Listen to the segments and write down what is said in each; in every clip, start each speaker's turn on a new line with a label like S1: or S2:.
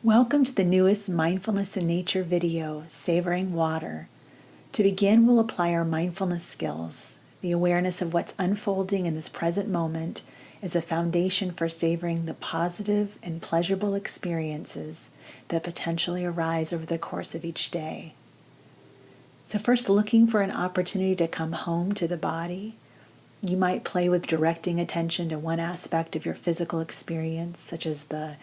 S1: Welcome to the newest Mindfulness in Nature video, Savoring Water. To begin, we'll apply our mindfulness skills. The awareness of what's unfolding in this present moment is a foundation for savoring the positive and pleasurable experiences that potentially arise over the course of each day. So first, looking for an opportunity to come home to the body. You might play with directing attention to one aspect of your physical experience, such as the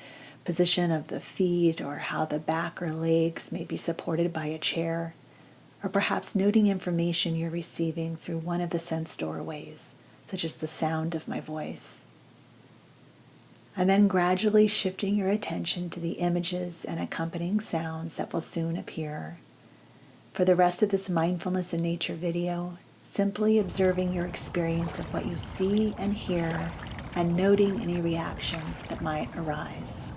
S1: position of the feet or how the back or legs may be supported by a chair, or perhaps noting information you're receiving through one of the sense doorways, such as the sound of my voice. And then gradually shifting your attention to the images and accompanying sounds that will soon appear. For the rest of this Mindfulness in Nature video, simply observing your experience of what you see and hear and noting any reactions that might arise.